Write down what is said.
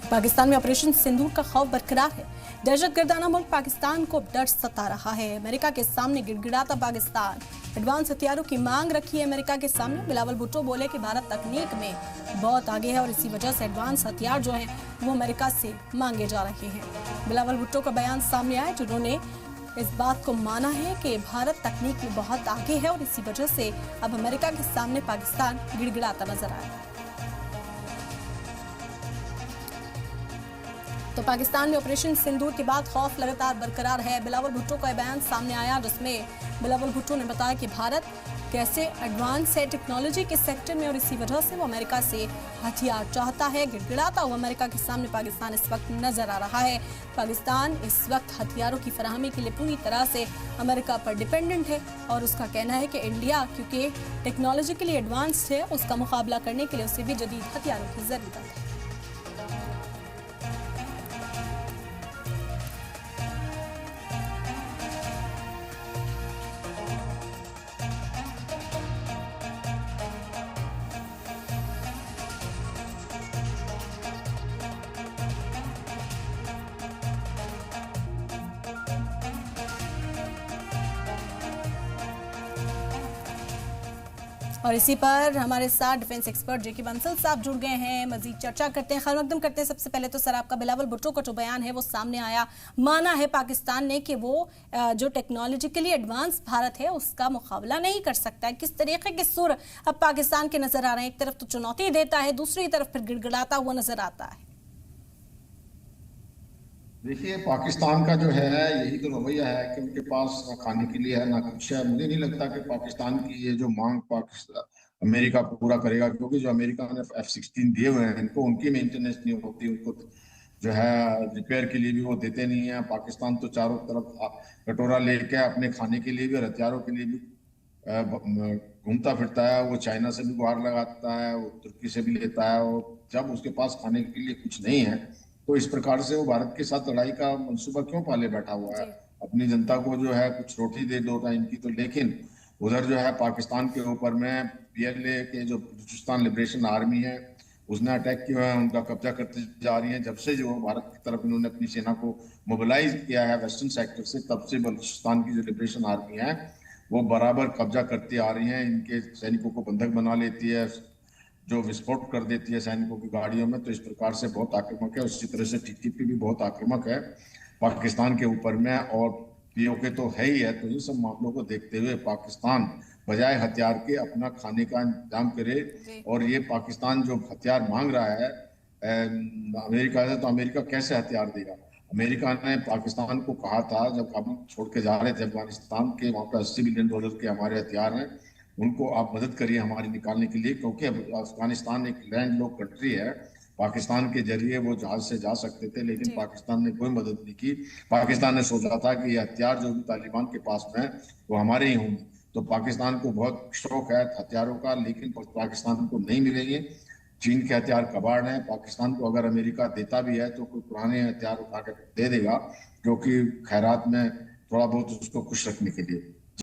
पाकिस्तान में ऑपरेशन सिंदूर का खौफ बरकरार है। दहशतगर्दाना मुल्क पाकिस्तान को डर सता रहा है। अमेरिका के सामने गिड़गिड़ाता पाकिस्तान। एडवांस हथियारों की मांग रखी है अमेरिका के सामने। बिलावल भुट्टो बोले कि भारत तकनीक में बहुत आगे है और इसी वजह से एडवांस हथियार जो हैं वो अमेरिका से मांगे जा रहे हैं। बिलावल भुट्टो का बयान सामने आया जिन्होंने इस बात को माना है कि भारत तकनीक में बहुत आगे है और इसी वजह से अब अमेरिका के सामने पाकिस्तान गिड़गिड़ाता नजर आया। तो पाकिस्तान में ऑपरेशन सिंदूर के बाद खौफ लगातार बरकरार है। बिलावल भुट्टो का बयान सामने आया जिसमें बिलावल भुट्टो ने बताया कि भारत कैसे एडवांस है टेक्नोलॉजी के सेक्टर में और इसी वजह से वो अमेरिका से हथियार चाहता है। गिड़गिड़ाता हुआ अमेरिका के सामने पाकिस्तान इस वक्त नजर आ रहा है। पाकिस्तान इस वक्त हथियारों की फराहमी के लिए पूरी तरह से अमेरिका पर डिपेंडेंट है और उसका कहना है कि इंडिया क्योंकि टेक्नोलॉजिकली एडवांस्ड है, उसका मुकाबला करने के लिए उसे भी जदीद हथियारों की जरूरत है। और इसी पर हमारे साथ डिफेंस एक्सपर्ट जेके बंसल साहब जुड़ गए हैं। मजीद चर्चा करते हैं, खैर मकदम करते हैं। सबसे पहले तो सर आपका बिलावल भुट्टो का जो बयान है वो सामने आया, माना है पाकिस्तान ने कि वो जो टेक्नोलॉजिकली एडवांस भारत है उसका मुकाबला नहीं कर सकता है। किस तरीके के सुर अब पाकिस्तान के नजर आ रहे हैं? एक तरफ तो चुनौती देता है, दूसरी तरफ फिर गिड़गिड़ाता हुआ नजर आता है। देखिए, पाकिस्तान का जो है यही तो रवैया है कि उनके पास ना खाने के लिए है ना कुछ है। मुझे नहीं लगता कि पाकिस्तान की ये जो मांग पाकिस्तान अमेरिका पूरा करेगा, क्योंकि जो अमेरिका ने F-16 दिए हुए हैं इनको उनकी मेंटेनेंस नहीं होती, उनको जो है रिपेयर के लिए भी वो देते नहीं है। पाकिस्तान तो चारों तरफ कटोरा लेके अपने खाने के लिए भी और हथियारों के लिए भी घूमता फिरता है। वो चाइना से भी गुहार लगाता है, वो तुर्की से भी लेता है। वो जब उसके पास खाने के लिए कुछ नहीं है तो इस प्रकार से वो भारत के साथ लड़ाई का मंसूबा क्यों पाले बैठा हुआ है? अपनी जनता को जो है कुछ रोटी दे 2 टाइम की तो। लेकिन उधर जो है पाकिस्तान के ऊपर में PLA के जो बलूचिस्तान लिबरेशन आर्मी है उसने अटैक किया है, उनका कब्जा करते जा रही है। जब से जो भारत की तरफ इन्होंने अपनी सेना को मोबिलाइज किया है वेस्टर्न सेक्टर से, तब से बलूचिस्तान की जो लिबरेशन आर्मी है वो बराबर कब्जा करती आ रही है। इनके सैनिकों को बंधक बना लेती है, जो विस्फोट कर देती है सैनिकों की गाड़ियों में। तो इस प्रकार से बहुत आक्रामक है। उसी तरह से TTP भी बहुत आक्रामक है पाकिस्तान के ऊपर में, और POK तो है ही है। तो इन सब मामलों को देखते हुए पाकिस्तान बजाय हथियार के अपना खाने का इंतजाम करे। और ये पाकिस्तान जो हथियार मांग रहा है अमेरिका से, तो अमेरिका कैसे हथियार देगा? अमेरिका ने पाकिस्तान को कहा था जब काबुल छोड़ के जा रहे थे अफगानिस्तान के, वहां पर $80 बिलियन के हमारे हथियार हैं, उनको आप मदद करिए हमारी निकालने के लिए, क्योंकि अफगानिस्तान एक लैंड लॉक कंट्री है। पाकिस्तान के जरिए वो जहाज से जा सकते थे, लेकिन पाकिस्तान ने कोई मदद नहीं की। पाकिस्तान ने सोचा था कि ये हथियार जो भी तालिबान के पास में है वो हमारे ही होंगे। तो पाकिस्तान को बहुत शौक है हथियारों का, लेकिन पाकिस्तान को नहीं मिलेंगे। चीन के हथियार कबाड़ हैं। पाकिस्तान को अगर अमेरिका देता भी है तो कोई पुराने हथियार उठा कर दे देगा, जो कि खैरात में थोड़ा बहुत उसको खुश रखने के लिए।